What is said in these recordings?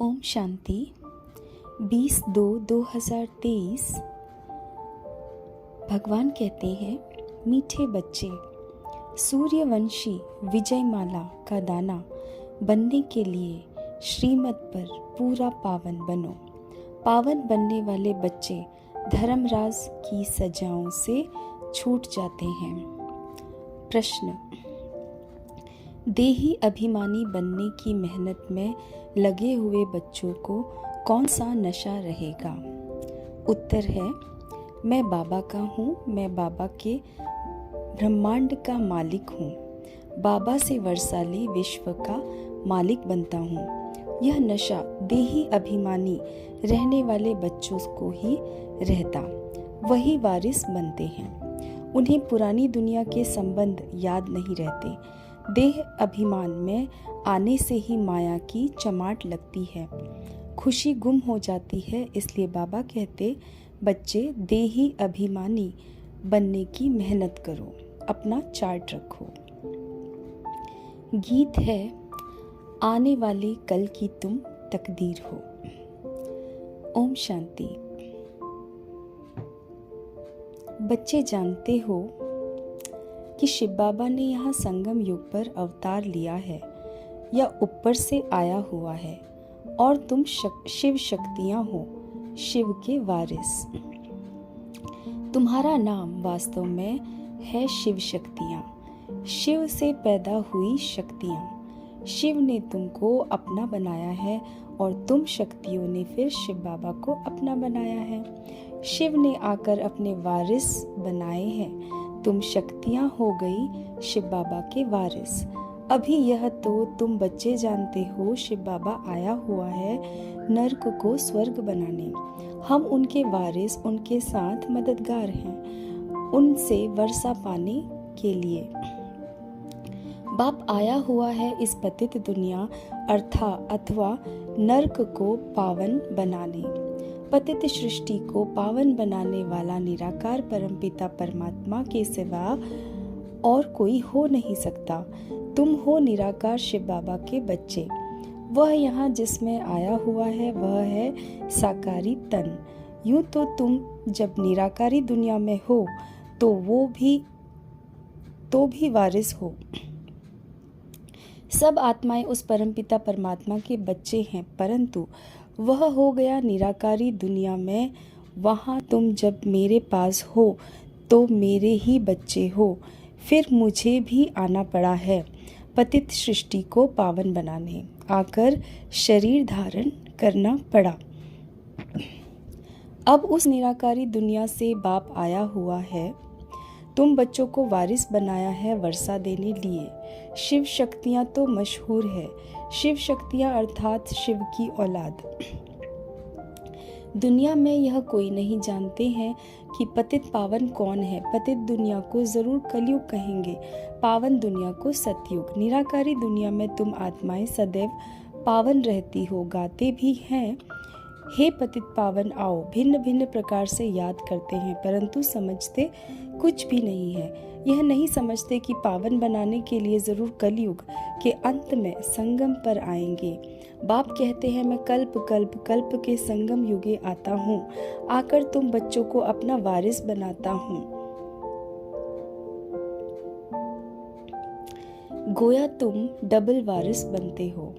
ओम शांति 20/2/2023। भगवान कहते हैं, मीठे बच्चे, सूर्यवंशी विजयमाला का दाना बनने के लिए श्रीमत पर पूरा पावन बनो। पावन बनने वाले बच्चे धर्मराज की सजाओं से छूट जाते हैं। प्रश्न, देही अभिमानी बनने की मेहनत में लगे हुए बच्चों को कौन सा नशा रहेगा? उत्तर है, मैं बाबा का हूँ, मैं बाबा के ब्रह्मांड का मालिक हूँ, बाबा से वर्षाली विश्व का मालिक बनता हूँ। यह नशा देही अभिमानी रहने वाले बच्चों को ही रहता, वही वारिस बनते हैं। उन्हें पुरानी दुनिया के संबंध याद नहीं रहते। देह अभिमान में आने से ही माया की चमाट लगती है, खुशी गुम हो जाती है। इसलिए बाबा कहते, बच्चे देही अभिमानी बनने की मेहनत करो, अपना चार्ट रखो। गीत है, आने वाले कल की तुम तकदीर हो। ओम शांति। बच्चे जानते हो कि शिव बाबा ने यहाँ संगम युग पर अवतार लिया है या ऊपर से आया हुआ है, और तुम शिव शक्तियाँ हो, शिव के वारिस। तुम्हारा नाम वास्तव में है शिव शक्तियाँ, शिव से पैदा हुई शक्तियाँ। शिव ने तुमको अपना बनाया है और तुम शक्तियों ने फिर शिव बाबा को अपना बनाया है। शिव ने आकर अपने वारिस बनाए हैं। तुम शक्तियाँ हो गई शिव बाबा के वारिस। अभी यह तो तुम बच्चे जानते हो, शिव बाबा आया हुआ है नर्क को स्वर्ग बनाने। हम उनके वारिस, उनके साथ मददगार हैं, उनसे वर्षा पाने के लिए। बाप आया हुआ है इस पतित दुनिया अथवा नर्क को पावन बनाने। पतित सृष्टि को पावन बनाने वाला निराकार परमपिता परमात्मा के सिवा और कोई हो नहीं सकता। तुम हो निराकार शिव बाबा के बच्चे। वह यहाँ जिसमें आया हुआ है वह है साकारी तन। यूं तो तुम जब निराकारी दुनिया में हो तो भी वारिस हो। सब आत्माएं उस परमपिता परमात्मा के बच्चे हैं, परंतु वह हो गया निराकारी दुनिया में। वहाँ तुम जब मेरे पास हो तो मेरे ही बच्चे हो। फिर मुझे भी आना पड़ा है पतित सृष्टि को पावन बनाने, आकर शरीर धारण करना पड़ा। अब उस निराकारी दुनिया से बाप आया हुआ है, तुम बच्चों को वारिस बनाया है वर्षा देने लिए। शिव शक्तियाँ तो मशहूर है, शिव शक्तियाँ अर्थात शिव की औलाद। दुनिया में यह कोई नहीं जानते हैं कि पतित पावन कौन है। पतित दुनिया को जरूर कलयुग कहेंगे, पावन दुनिया को सतयुग। निराकारी दुनिया में तुम आत्माएं सदैव पावन रहती हो, गाते भी हैं, हे पतित पावन आओ। भिन्न भिन्न प्रकार से याद करते हैं, परंतु समझते कुछ भी नहीं है। यह नहीं समझते कि पावन बनाने के लिए जरूर कलयुग के अंत में संगम पर आएंगे। बाप कहते हैं, मैं कल्प कल्प कल्प के संगम युगे आता हूँ, आकर तुम बच्चों को अपना वारिस बनाता हूँ। गोया तुम डबल वारिस बनते हो।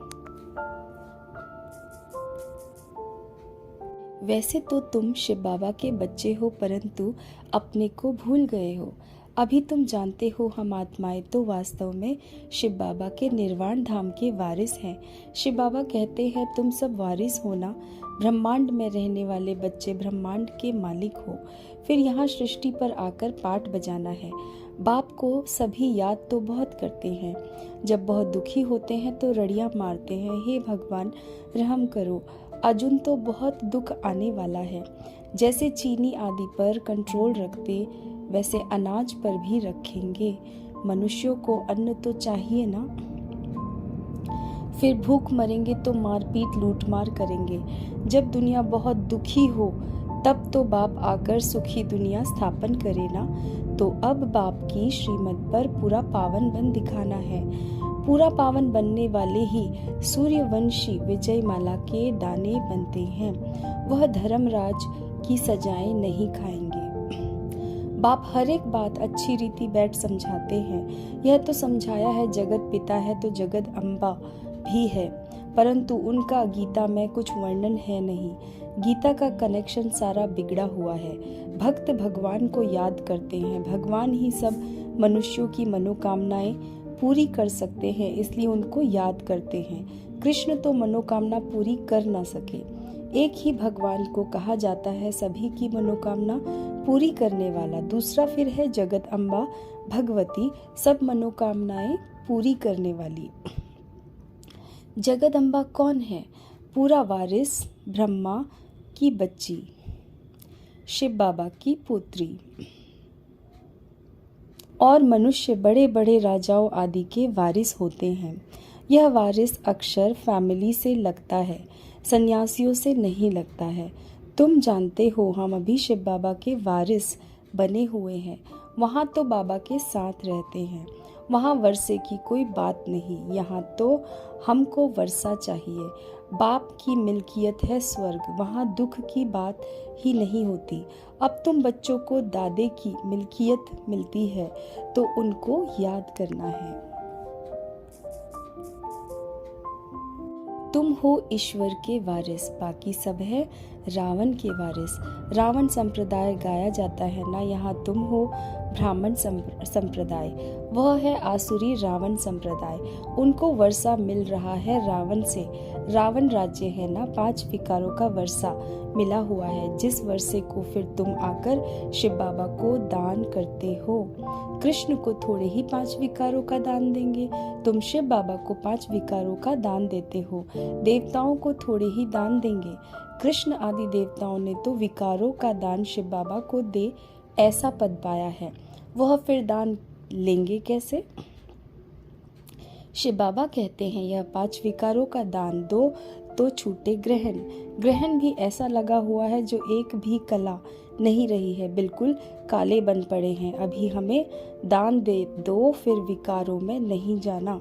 वैसे तो तुम शिव बाबा के बच्चे हो, परंतु अपने को भूल गए हो। अभी तुम जानते हो हम आत्माएं तो वास्तव में शिव बाबा के निर्वाण धाम के वारिस हैं। शिव बाबा कहते हैं, तुम सब वारिस हो ना। ब्रह्मांड में रहने वाले बच्चे ब्रह्मांड के मालिक हो। फिर यहाँ सृष्टि पर आकर पाठ बजाना है। बाप को सभी याद तो बहुत करते हैं, जब बहुत दुखी होते हैं तो रड़ियाँ मारते हैं, हे भगवान रहम करो। अर्जुन तो बहुत दुख आने वाला है। जैसे चीनी आदि पर कंट्रोल रखते वैसे अनाज पर भी रखेंगे। मनुष्यों को अन्न तो चाहिए ना। फिर भूख मरेंगे तो मारपीट लूटमार करेंगे। जब दुनिया बहुत दुखी हो तब तो बाप आकर सुखी दुनिया स्थापन करे ना। तो अब बाप की श्रीमत पर पूरा पावन बन दिखाना है। पूरा पावन बनने वाले ही सूर्यवंशी विजयमाला के दाने बनते हैं। वह धर्मराज की सजाएं नहीं खाएंगे। बाप हर एक बात अच्छी रीति बैठ समझाते हैं। यह तो समझाया है जगत पिता है तो जगत अम्बा भी है, परंतु उनका गीता में कुछ वर्णन है नहीं। गीता का कनेक्शन सारा बिगड़ा हुआ है। भक्त भगवान को याद करते हैं। भगवान ही सब मनुष्यों की मनोकामनाएं पूरी कर सकते हैं, इसलिए उनको याद करते हैं। कृष्ण तो मनोकामना पूरी कर ना सके। एक ही भगवान को कहा जाता है सभी की मनोकामना पूरी करने वाला। दूसरा फिर है जगत अम्बा भगवती, सब मनोकामनाएं पूरी करने वाली। जगदम्बा कौन है? पूरा वारिस, ब्रह्मा की बच्ची, शिव बाबा की पुत्री, और मनुष्य बड़े बड़े राजाओं आदि के वारिस होते हैं। यह वारिस अक्षर फैमिली से लगता है, सन्यासियों से नहीं लगता है। तुम जानते हो हम अभी शिव बाबा के वारिस बने हुए हैं। वहाँ तो बाबा के साथ रहते हैं। वहाँ वर्षे की कोई बात नहीं, यहाँ तो हमको वर्षा चाहिए। बाप की मिल्कियत है स्वर्ग, वहाँ दुख की बात ही नहीं होती। अब तुम बच्चों को दादे की मिल्कियत मिलती है तो उनको याद करना है। तुम हो ईश्वर के वारिस, बाकी सब है रावण के वारिस। रावण संप्रदाय गाया जाता है ना, यहाँ तुम हो ब्राह्मण संप्रदाय, वह है आसुरी रावण संप्रदाय। उनको वर्षा मिल रहा है रावण से। रावण राज्य है ना, 5 विकारों का वर्षा मिला हुआ है, जिस वर्षे को फिर तुम आकर शिव बाबा को दान करते हो। कृष्ण को थोड़े ही 5 विकारों का दान देंगे, तुम शिव बाबा को 5 विकारों का दान देते हो। देवताओं को थोड़े ही दान देंगे, कृष्ण आदि देवताओं ने तो विकारों का दान शिव बाबा को दे ऐसा पद पाया है, वह फिर दान लेंगे कैसे? शिव बाबा कहते हैं यह 5 विकारों का दान दो तो छूटे ग्रहण। ग्रहण भी ऐसा लगा हुआ है जो एक भी कला नहीं रही है, बिल्कुल काले बन पड़े हैं। अभी हमें दान दे दो, फिर विकारों में नहीं जाना।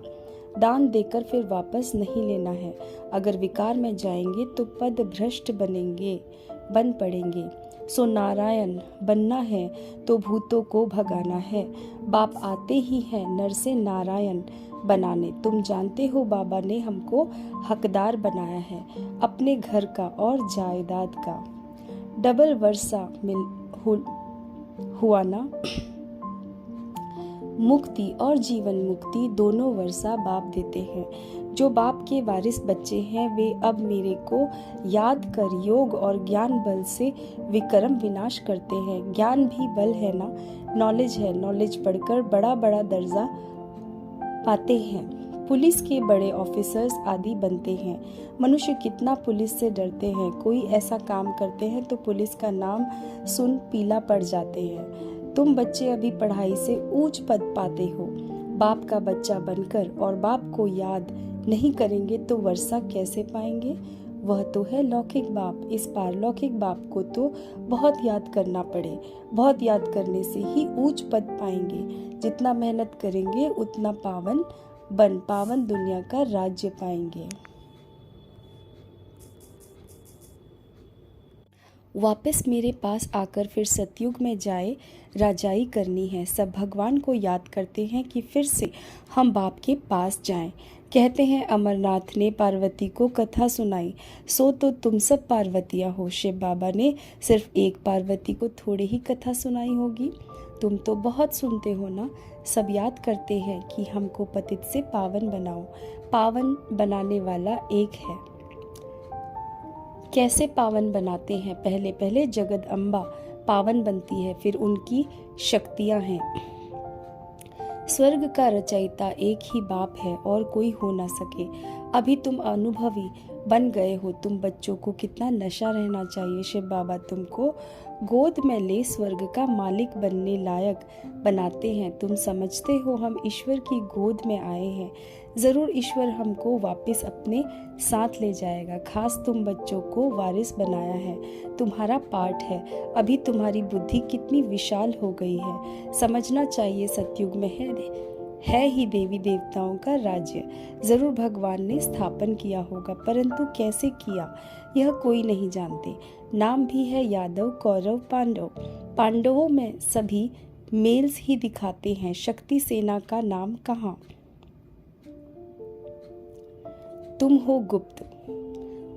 दान देकर फिर वापस नहीं लेना है। अगर विकार में जाएंगे तो पद भ्रष्ट बन पड़ेंगे। सो नारायण बनना है तो भूतों को भगाना है। बाप आते ही हैं नर से नारायण बनाने। तुम जानते हो बाबा ने हमको हकदार बनाया है अपने घर का और जायदाद का। डबल वर्षा हुआ ना, मुक्ति और जीवन मुक्ति दोनों वर्षा बाप देते हैं। जो बाप के वारिस बच्चे हैं वे अब मेरे को याद कर योग और ज्ञान बल से विक्रम विनाश करते हैं। ज्ञान भी बल है ना, नॉलेज है, नॉलेज पढ़कर बड़ा बड़ा दर्जा पाते हैं। पुलिस के बड़े ऑफिसर्स आदि बनते हैं। मनुष्य कितना पुलिस से डरते हैं, कोई ऐसा काम करते हैं तो पुलिस का नाम सुन पीला पड़ जाते हैं। तुम बच्चे अभी पढ़ाई से ऊंच पद पाते हो। बाप का बच्चा बनकर और बाप को याद नहीं करेंगे तो वर्षा कैसे पाएंगे? वह तो है लौकिक बाप। इस पारलौकिक बाप को तो बहुत याद करना पड़े। बहुत याद करने से ही ऊंच पद पाएंगे। जितना मेहनत करेंगे उतना पावन दुनिया का राज्य पाएंगे। वापस मेरे पास आकर फिर सतयुग में जाए राजाई करनी है। सब भगवान को याद करते हैं कि फिर से हम बाप के पास जाएं। कहते हैं अमरनाथ ने पार्वती को कथा सुनाई, सो तो तुम सब पार्वतियाँ हो। शिव बाबा ने सिर्फ एक पार्वती को थोड़ी ही कथा सुनाई होगी। तुम तो बहुत सुनते हो ना। सब याद करते हैं कि हमको पतित से पावन बनाओ। पावन बनाने वाला एक है। कैसे पावन बनाते हैं? पहले पहले जगद अम्बा पावन बनती है, फिर उनकी शक्तियां हैं। स्वर्ग का रचयिता एक ही बाप है और कोई हो ना सके। अभी तुम अनुभवी बन गए हो। तुम बच्चों को कितना नशा रहना चाहिए। शिव बाबा तुमको गोद में ले स्वर्ग का मालिक बनने लायक बनाते हैं। तुम समझते हो हम ईश्वर की गोद में आए हैं। जरूर ईश्वर हमको वापस अपने साथ ले जाएगा। खास तुम बच्चों को वारिस बनाया है, तुम्हारा पार्ट है। अभी तुम्हारी बुद्धि कितनी विशाल हो गई है। समझना चाहिए सतयुग में है ही देवी देवताओं का राज्य। जरूर भगवान ने स्थापन किया होगा, परंतु कैसे किया यह कोई नहीं जानते। नाम भी है यादव, कौरव, पांडव। पांडवों में सभी मेल्स ही दिखाते हैं। शक्ति सेना का नाम कहाँ? तुम हो गुप्त।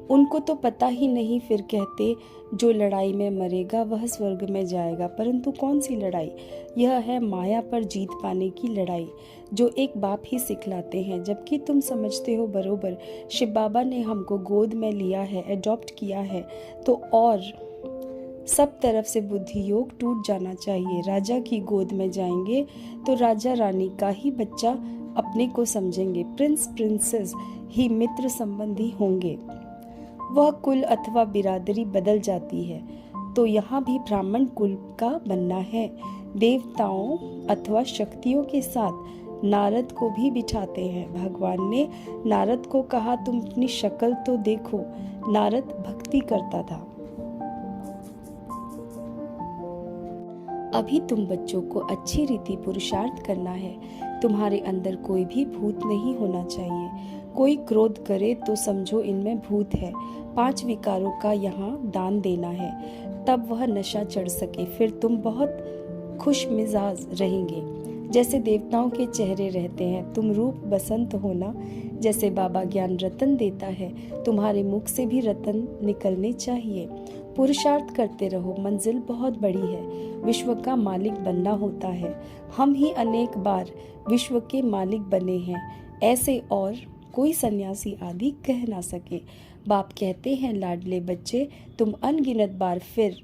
उनको तो पता ही नहीं, फिर कहते जो लड़ाई में मरेगा वह स्वर्ग में जाएगा। परंतु कौन सी लड़ाई? यह है माया पर जीत पाने की लड़ाई, जो एक बाप ही सिखलाते हैं। जबकि तुम समझते हो बरोबर शिव बाबा ने हमको गोद में लिया है, एडॉप्ट किया है, तो और सब तरफ से बुद्धि योग टूट जाना चाहिए। राजा की गोद में जाएंगे तो राजा रानी का ही बच्चा अपने को समझेंगे। प्रिंस प्रिंसेस ही मित्र संबंधी होंगे। वह कुल अथवा बिरादरी बदल जाती है। तो यहाँ भी ब्राह्मण कुल का बनना है। देवताओं अथवा शक्तियों के साथ नारद को भी बिठाते हैं। भगवान ने नारद को कहा, तुम अपनी शक्ल तो देखो। नारद भक्ति करता था। अभी तुम बच्चों को अच्छी रीति पुरुषार्थ करना है। तुम्हारे अंदर कोई भी भूत नहीं होना चाहिए। कोई क्रोध करे तो समझो इनमें भूत है। 5 विकारों का यहाँ दान देना है, तब वह नशा चढ़ सके। फिर तुम बहुत खुश मिजाज रहेंगे, जैसे देवताओं के चेहरे रहते हैं। तुम रूप बसंत होना, जैसे बाबा ज्ञान रतन देता है। तुम्हारे मुख से भी रतन निकलने चाहिए। पुरुषार्थ करते रहो, मंजिल बहुत बड़ी है। विश्व का मालिक बनना होता है। हम ही अनेक बार विश्व के मालिक बने हैं, ऐसे और कोई सन्यासी आदि कह ना सके। बाप कहते हैं, लाडले बच्चे, तुम अनगिनत बार फिर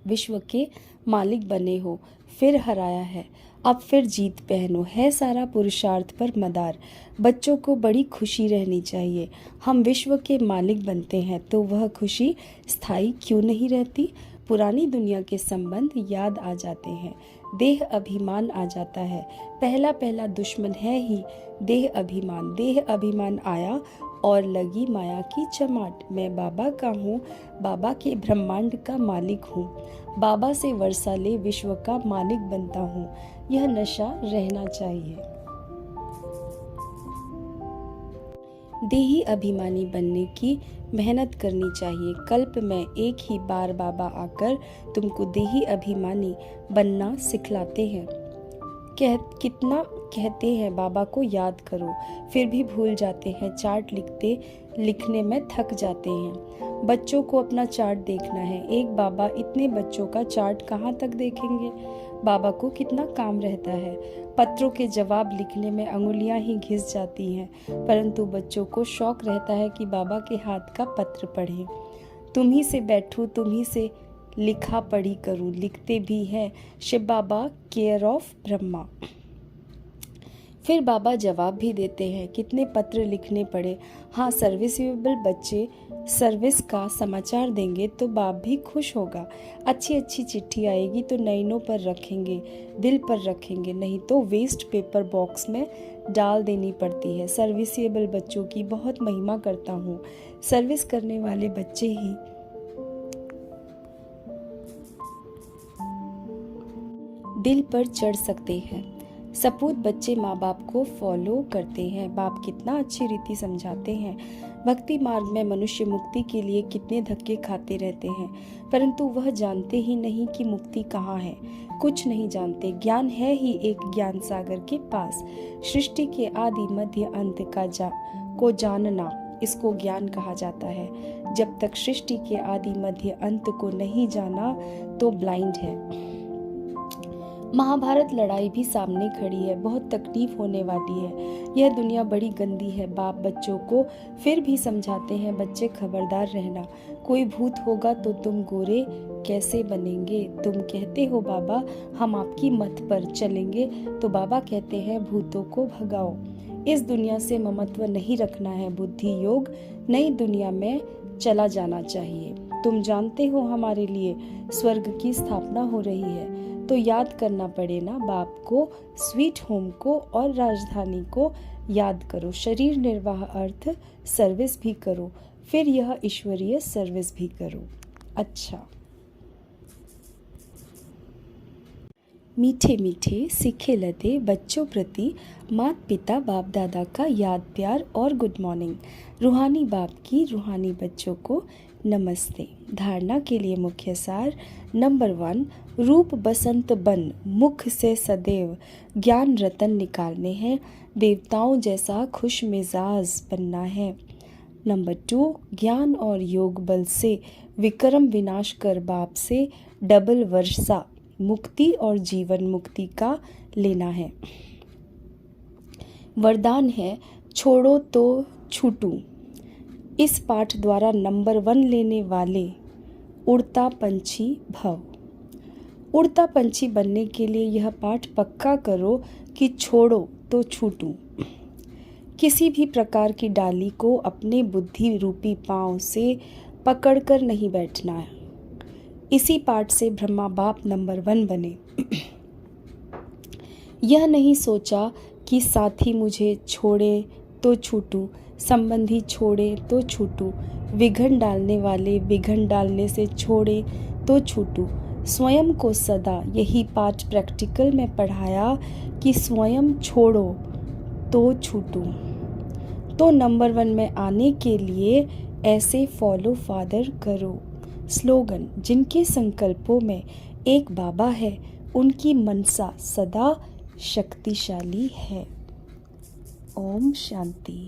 विश्व के मालिक बने हो, फिर हराया है, अब फिर जीत पहनो। है सारा पुरुषार्थ पर मदार। बच्चों को बड़ी खुशी रहनी चाहिए। हम विश्व के मालिक बनते हैं तो वह खुशी स्थायी क्यों नहीं रहती? पुरानी दुनिया के संबंध याद आ जाते हैं। देह अभिमान आ जाता है। पहला पहला दुश्मन है ही देह अभिमान। देह अभिमान आया और लगी माया की चमाट। मैं बाबा का हूँ, बाबा के ब्रह्मांड का मालिक हूँ। बाबा से वर्षा ले विश्व का मालिक बनता हूँ। यह नशा रहना चाहिए। देही अभिमानी बनने की मेहनत करनी चाहिए। कल्प में एक ही बार बाबा आकर तुमको देही अभिमानी बनना सिखलाते हैं। कितना कहते हैं बाबा को याद करो, फिर भी भूल जाते हैं। चार्ट लिखने में थक जाते हैं। बच्चों को अपना चार्ट देखना है। एक बाबा इतने बच्चों का चार्ट कहाँ तक देखेंगे? बाबा को कितना काम रहता है। पत्रों के जवाब लिखने में अंगुलियां ही घिस जाती हैं, परंतु बच्चों को शौक रहता है कि बाबा के हाथ का पत्र पढ़ें। तुम ही से बैठूं, तुम ही से लिखा पढ़ी करूं। लिखते भी हैं शिव बाबा, केयर ऑफ ब्रह्मा। फिर बाबा जवाब भी देते हैं। कितने पत्र लिखने पड़े। हाँ, सर्विसेबल बच्चे सर्विस का समाचार देंगे तो बाप भी खुश होगा। अच्छी अच्छी चिट्ठी आएगी तो नैनों पर रखेंगे, दिल पर रखेंगे, नहीं तो वेस्ट पेपर बॉक्स में डाल देनी पड़ती है। सर्विसेबल बच्चों की बहुत महिमा करता हूँ। सर्विस करने वाले बच्चे ही दिल पर चढ़ सकते हैं। सपूत बच्चे माँ बाप को फॉलो करते हैं। बाप कितना अच्छी रीति समझाते हैं। भक्ति मार्ग में मनुष्य मुक्ति के लिए कितने धक्के खाते रहते हैं, परंतु वह जानते ही नहीं कि मुक्ति कहाँ है। कुछ नहीं जानते। ज्ञान है ही एक ज्ञान सागर के पास। सृष्टि के आदि मध्य अंत को जानना, इसको ज्ञान कहा जाता है। जब तक सृष्टि के आदि मध्य अंत को नहीं जाना तो ब्लाइंड है। महाभारत लड़ाई भी सामने खड़ी है। बहुत तकलीफ होने वाली है। यह दुनिया बड़ी गंदी है। बाप बच्चों को फिर भी समझाते हैं, बच्चे खबरदार रहना। कोई भूत होगा तो तुम गोरे कैसे बनेंगे? तुम कहते हो बाबा हम आपकी मत पर चलेंगे, तो बाबा कहते हैं भूतों को भगाओ। इस दुनिया से ममत्व नहीं रखना है। बुद्धि योग नई दुनिया में चला जाना चाहिए। तुम जानते हो हमारे लिए स्वर्ग की स्थापना हो रही है, तो याद करना पड़े ना बाप को, स्वीट होम को और राजधानी को याद करो। शरीर निर्वाह अर्थ सर्विस भी करो, फिर यह ईश्वरीय सर्विस भी करो। अच्छा, मीठे मीठे सीखे लते बच्चों प्रति माता पिता बाप दादा का याद प्यार और गुड मॉर्निंग। रूहानी बाप की रूहानी बच्चों को नमस्ते। धारणा के लिए मुख्य सार। नंबर 1, रूप बसंत बन मुख से सदैव ज्ञान रतन निकालने हैं। देवताओं जैसा खुश मिजाज बनना है। नंबर 2, ज्ञान और योग बल से विक्रम विनाश कर बाप से डबल वर्षा मुक्ति और जीवन मुक्ति का लेना है। वरदान है छोड़ो तो छूटूं। इस पाठ द्वारा नंबर 1 लेने वाले उड़ता पंछी भव। उड़ता पंछी बनने के लिए यह पाठ पक्का करो कि छोड़ो तो छूटूं। किसी भी प्रकार की डाली को अपने बुद्धि रूपी पांव से पकड़कर नहीं बैठना है। इसी पाठ से ब्रह्मा बाप नंबर 1 बने। यह नहीं सोचा कि साथी मुझे छोड़े तो छूटूं, संबंधी छोड़े तो छूटूं, विघन डालने वाले विघन डालने से छोड़े तो छूटूं। स्वयं को सदा यही पाठ प्रैक्टिकल में पढ़ाया कि स्वयं छोड़ो तो छूटूं। तो नंबर 1 में आने के लिए ऐसे फॉलो फादर करो। स्लोगन, जिनके संकल्पों में एक बाबा है उनकी मनसा सदा शक्तिशाली है। ओम शांति।